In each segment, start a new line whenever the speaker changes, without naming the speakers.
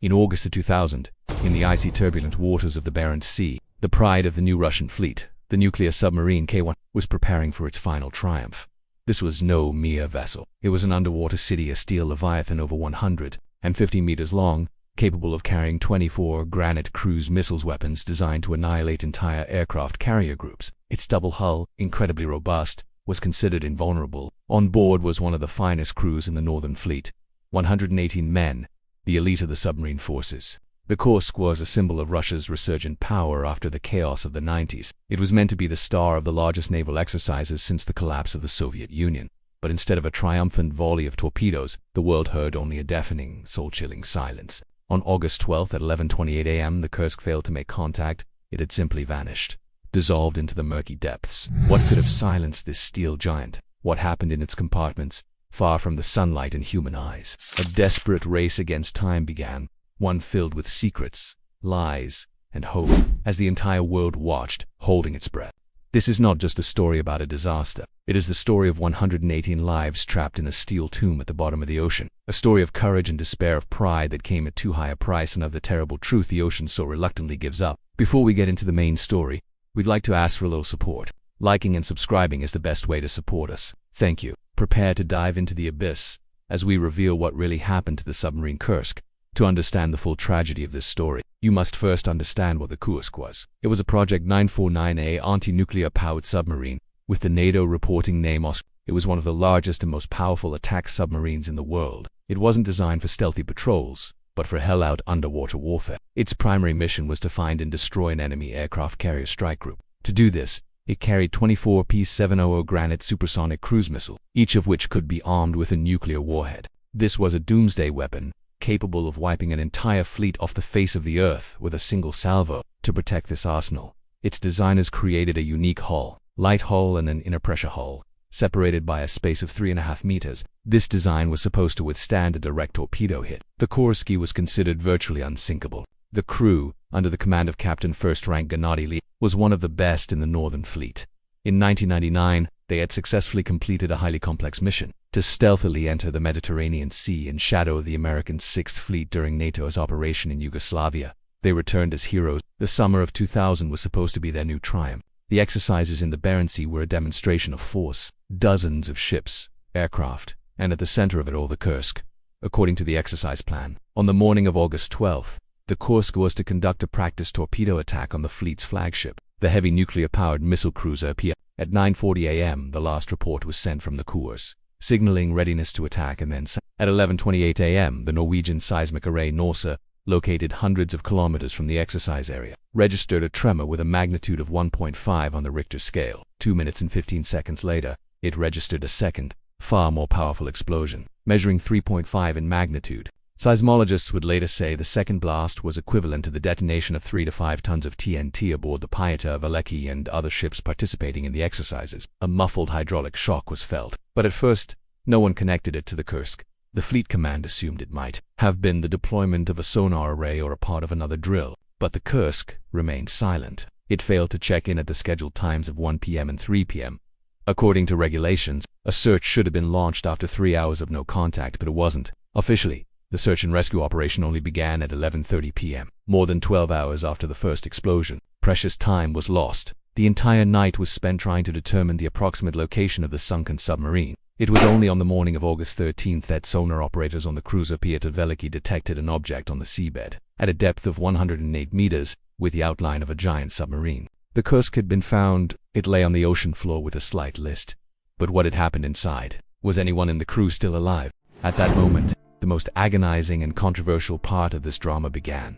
In August of 2000, in the icy turbulent waters of the Barents Sea, the pride of the new Russian fleet, the nuclear submarine K-1, was preparing for its final triumph. This was no mere vessel. It was an underwater city, a steel leviathan over 150 meters long, capable of carrying 24 Granite cruise missiles, weapons designed to annihilate entire aircraft carrier groups. Its double hull, incredibly robust, was considered invulnerable. On board was one of the finest crews in the Northern Fleet, 118 men, the elite of the submarine forces. The Kursk was a symbol of Russia's resurgent power after the chaos of the 90s. It was meant to be the star of the largest naval exercises since the collapse of the Soviet Union. But instead of a triumphant volley of torpedoes, the world heard only a deafening, soul-chilling silence. On August 12th at 11:28 a.m., the Kursk failed to make contact. It had simply vanished, dissolved into the murky depths. What could have silenced this steel giant? What happened in its compartments, far from the sunlight and human eyes? A desperate race against time began, one filled with secrets, lies, and hope, as the entire world watched, holding its breath. This is not just a story about a disaster. It is the story of 118 lives trapped in a steel tomb at the bottom of the ocean. A story of courage and despair, of pride that came at too high a price, and of the terrible truth the ocean so reluctantly gives up. Before we get into the main story, we'd like to ask for a little support. Liking and subscribing is the best way to support us. Thank you. Prepare to dive into the abyss as we reveal what really happened to the submarine Kursk. To understand the full tragedy of this story, you must first understand what the Kursk was. It was a Project 949A anti-nuclear powered submarine, with the NATO reporting name Oscar. It was one of the largest and most powerful attack submarines in the world. It wasn't designed for stealthy patrols, but for hell-out underwater warfare. Its primary mission was to find and destroy an enemy aircraft carrier strike group. To do this, it carried 24 P-700 Granite supersonic cruise missiles, each of which could be armed with a nuclear warhead. This was a doomsday weapon, capable of wiping an entire fleet off the face of the earth with a single salvo. To protect this arsenal, its designers created a unique hull, light hull and an inner pressure hull, separated by a space of 3.5 meters. This design was supposed to withstand a direct torpedo hit. The Kursk was considered virtually unsinkable. The crew, under the command of Captain First Rank Gennady Lee, was one of the best in the Northern Fleet. In 1999, they had successfully completed a highly complex mission to stealthily enter the Mediterranean Sea and shadow the American Sixth Fleet during NATO's operation in Yugoslavia. They returned as heroes. The summer of 2000 was supposed to be their new triumph. The exercises in the Barents Sea were a demonstration of force. Dozens of ships, aircraft, and at the center of it all the Kursk. According to the exercise plan, on the morning of August 12th, the Kursk was to conduct a practice torpedo attack on the fleet's flagship, the heavy nuclear-powered missile cruiser Pia. At 9:40 a.m., the last report was sent from the Kursk, signaling readiness to attack, and then at 11:28 a.m., the Norwegian seismic array NORSE, located hundreds of kilometers from the exercise area, registered a tremor with a magnitude of 1.5 on the Richter scale. 2 minutes and 15 seconds later, it registered a second, far more powerful explosion, measuring 3.5 in magnitude. Seismologists would later say the second blast was equivalent to the detonation of 3 to 5 tons of TNT aboard the Pieta Velecki and other ships participating in the exercises. A muffled hydraulic shock was felt, but at first, no one connected it to the Kursk. The fleet command assumed it might have been the deployment of a sonar array or a part of another drill, but the Kursk remained silent. It failed to check in at the scheduled times of 1 p.m. and 3 p.m. According to regulations, a search should have been launched after 3 hours of no contact, but it wasn't. Officially, the search and rescue operation only began at 11:30 p.m., more than 12 hours after the first explosion. Precious time was lost. The entire night was spent trying to determine the approximate location of the sunken submarine. It was only on the morning of August 13th that sonar operators on the cruiser Pieta Velecki detected an object on the seabed, at a depth of 108 meters, with the outline of a giant submarine. The Kursk had been found. It lay on the ocean floor with a slight list. But what had happened inside? Was anyone in the crew still alive? At that moment, the most agonizing and controversial part of this drama began.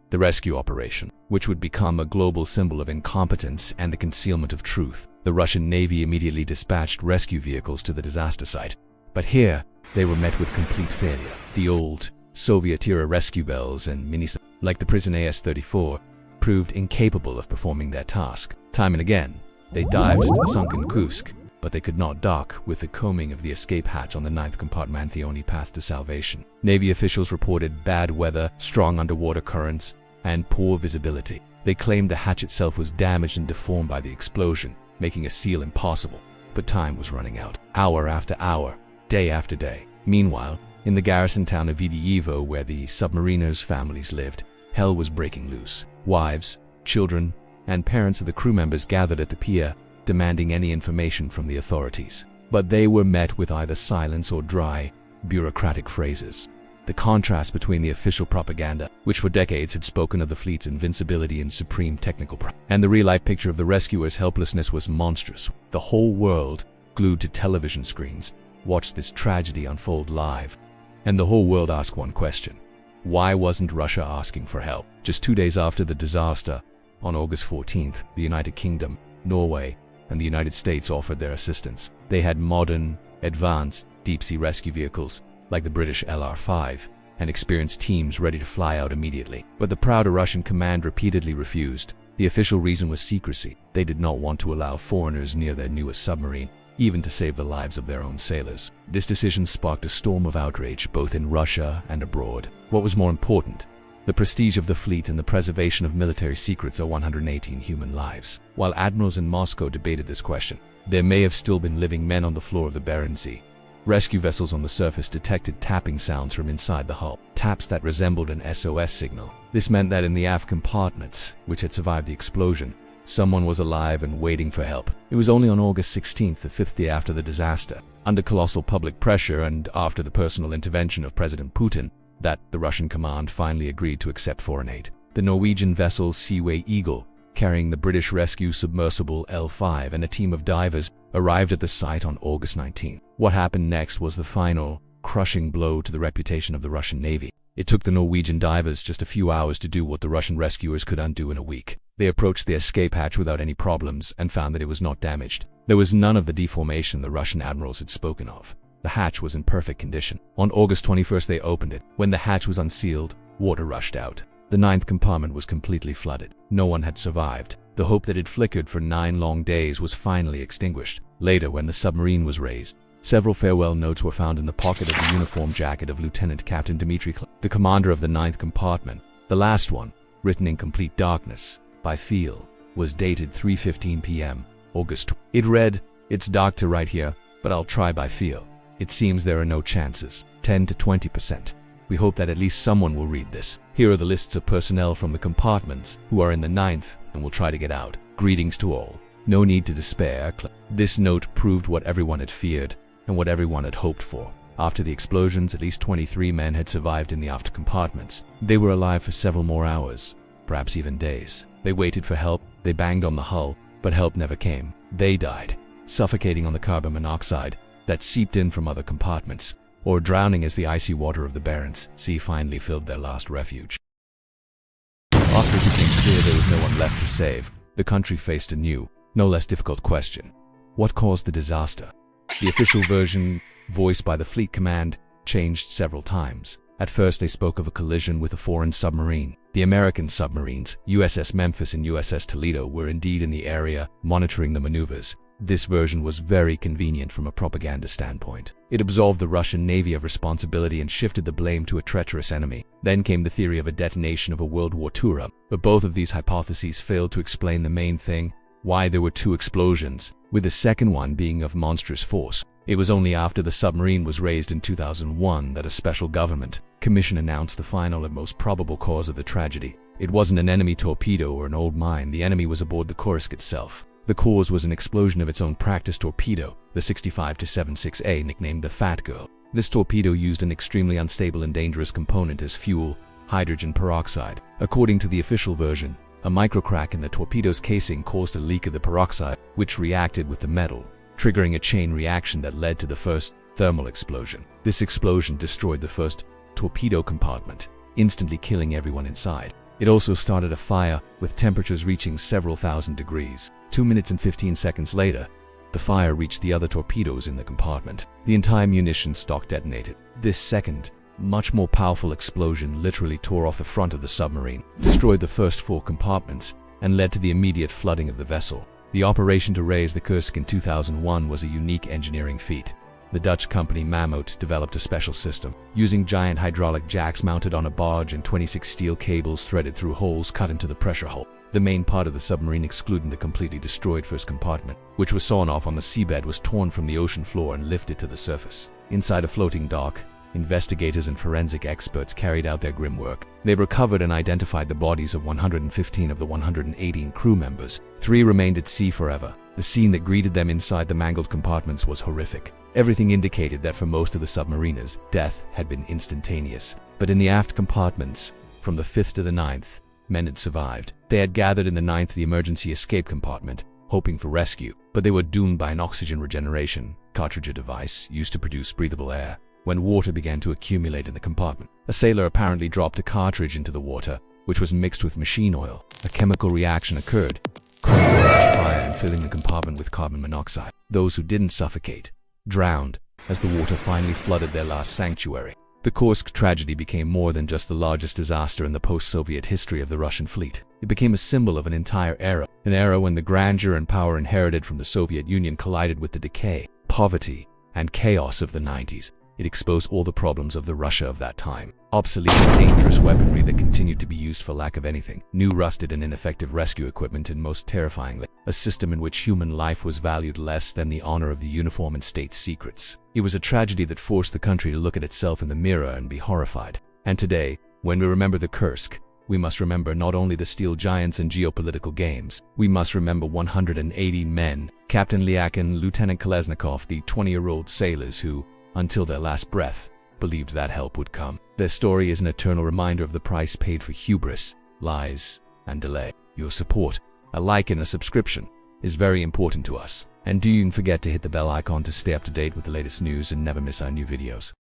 The rescue operation, which would become a global symbol of incompetence and the concealment of truth. The Russian Navy immediately dispatched rescue vehicles to the disaster site. But here, they were met with complete failure. The old, Soviet-era rescue bells and minis, like the prison AS-34, proved incapable of performing their task. Time and again, they dived to the sunken Kursk, but they could not dock, with the combing of the escape hatch on the 9th compartment the only path to salvation. Navy officials reported bad weather, strong underwater currents, and poor visibility. They claimed the hatch itself was damaged and deformed by the explosion, making a seal impossible. But time was running out. Hour after hour, day after day. Meanwhile, In the garrison town of Vidyevo, where the submariners' families lived, hell was breaking loose. Wives, children, and parents of the crew members gathered at the pier, demanding any information from the authorities. But they were met with either silence or dry, bureaucratic phrases. The contrast between the official propaganda, which for decades had spoken of the fleet's invincibility and supreme technical prowess, and the real-life picture of the rescuers' helplessness was monstrous. The whole world, glued to television screens, watched this tragedy unfold live. And the whole world asked one question: why wasn't Russia asking for help? Just 2 days after the disaster, on August 14th, the United Kingdom, Norway, and the United States offered their assistance. They had modern, advanced, deep-sea rescue vehicles, like the British LR-5, and experienced teams ready to fly out immediately. But the prouder Russian command repeatedly refused. The official reason was secrecy. They did not want to allow foreigners near their newest submarine, even to save the lives of their own sailors. This decision sparked a storm of outrage both in Russia and abroad. What was more important? The prestige of the fleet and the preservation of military secrets or 118 human lives. While admirals in Moscow debated this question, there may have still been living men on the floor of the Barents Sea. Rescue vessels on the surface detected tapping sounds from inside the hull, taps that resembled an SOS signal. This meant that in the aft compartments, which had survived the explosion, someone was alive and waiting for help. It was only on August 16th, the fifth day after the disaster, under colossal public pressure and after the personal intervention of President Putin, that the Russian command finally agreed to accept foreign aid. The Norwegian vessel Seaway Eagle, carrying the British rescue submersible L5 and a team of divers, arrived at the site on August 19. What happened next was the final, crushing blow to the reputation of the Russian Navy. It took the Norwegian divers just a few hours to do what the Russian rescuers could undo in a week. They approached the escape hatch without any problems and found that it was not damaged. There was none of the deformation the Russian admirals had spoken of. The hatch was in perfect condition. On August 21st they opened it. When the hatch was unsealed, water rushed out. The ninth compartment was completely flooded. No one had survived. The hope that had flickered for 9 long days was finally extinguished. Later, when the submarine was raised, several farewell notes were found in the pocket of the uniform jacket of Lieutenant Captain Dmitry, the commander of the ninth compartment. The last one, written in complete darkness, by feel, was dated 3:15 p.m., August. It read, "It's dark to write here, but I'll try by feel. It seems there are no chances, 10 to 20%. We hope that at least someone will read this. Here are the lists of personnel from the compartments who are in the ninth and will try to get out. Greetings to all. No need to despair." This note proved what everyone had feared and what everyone had hoped for. After the explosions, at least 23 men had survived in the aft compartments. They were alive for several more hours, perhaps even days. They waited for help, they banged on the hull, but help never came. They died, suffocating on the carbon monoxide that seeped in from other compartments, or drowning as the icy water of the Barents Sea finally filled their last refuge. After it became clear there was no one left to save, the country faced a new, no less difficult question. What caused the disaster? The official version, voiced by the Fleet Command, changed several times. At first they spoke of a collision with a foreign submarine. The American submarines, USS Memphis and USS Toledo, were indeed in the area, monitoring the maneuvers. This version was very convenient from a propaganda standpoint. It absolved the Russian Navy of responsibility and shifted the blame to a treacherous enemy. Then came the theory of a detonation of a World War II, but both of these hypotheses failed to explain the main thing: why there were 2 explosions, with the second one being of monstrous force. It was only after the submarine was raised in 2001 that a special government commission announced the final and most probable cause of the tragedy. It wasn't an enemy torpedo or an old mine. The enemy was aboard the Kursk itself. The cause was an explosion of its own practice torpedo, the 65-76A, nicknamed the Fat Girl. This torpedo used an extremely unstable and dangerous component as fuel, hydrogen peroxide. According to the official version, a microcrack in the torpedo's casing caused a leak of the peroxide, which reacted with the metal, triggering a chain reaction that led to the first thermal explosion. This explosion destroyed the first torpedo compartment, instantly killing everyone inside. It also started a fire, with temperatures reaching several thousand degrees. 2 minutes and 15 seconds later, the fire reached the other torpedoes in the compartment. The entire munition stock detonated. This second, much more powerful explosion literally tore off the front of the submarine, destroyed the first 4 compartments, and led to the immediate flooding of the vessel. The operation to raise the Kursk in 2001 was a unique engineering feat. The Dutch company Mammoet developed a special system, using giant hydraulic jacks mounted on a barge and 26 steel cables threaded through holes cut into the pressure hull. The main part of the submarine, excluding the completely destroyed first compartment, which was sawn off on the seabed, was torn from the ocean floor and lifted to the surface. Inside a floating dock, investigators and forensic experts carried out their grim work. They recovered and identified the bodies of 115 of the 118 crew members. 3 remained at sea forever. The scene that greeted them inside the mangled compartments was horrific. Everything indicated that for most of the submariners, death had been instantaneous. But in the aft compartments, from the 5th to the 9th, men had survived. They had gathered in the 9th, the emergency escape compartment, hoping for rescue, but they were doomed by an oxygen regeneration cartridge device used to produce breathable air. When water began to accumulate in the compartment, a sailor apparently dropped a cartridge into the water, which was mixed with machine oil. A chemical reaction occurred, causing fire and filling the compartment with carbon monoxide. Those who didn't suffocate drowned as the water finally flooded their last sanctuary. The Kursk tragedy became more than just the largest disaster in the post-Soviet history of the Russian fleet. It became a symbol of an entire era, an era when the grandeur and power inherited from the Soviet Union collided with the decay, poverty, and chaos of the 90s. It exposed all the problems of the Russia of that time. Obsolete and dangerous weaponry that continued to be used for lack of anything. New, rusted, and ineffective rescue equipment, and most terrifyingly, a system in which human life was valued less than the honor of the uniform and state secrets. It was a tragedy that forced the country to look at itself in the mirror and be horrified. And today, when we remember the Kursk, we must remember not only the steel giants and geopolitical games. We must remember 180 men, Captain Lyak and Lieutenant Kolesnikov, the 20-year-old sailors who, until their last breath, believed that help would come. Their story is an eternal reminder of the price paid for hubris, lies, and delay. Your support, a like and a subscription, is very important to us. And don't forget to hit the bell icon to stay up to date with the latest news and never miss our new videos.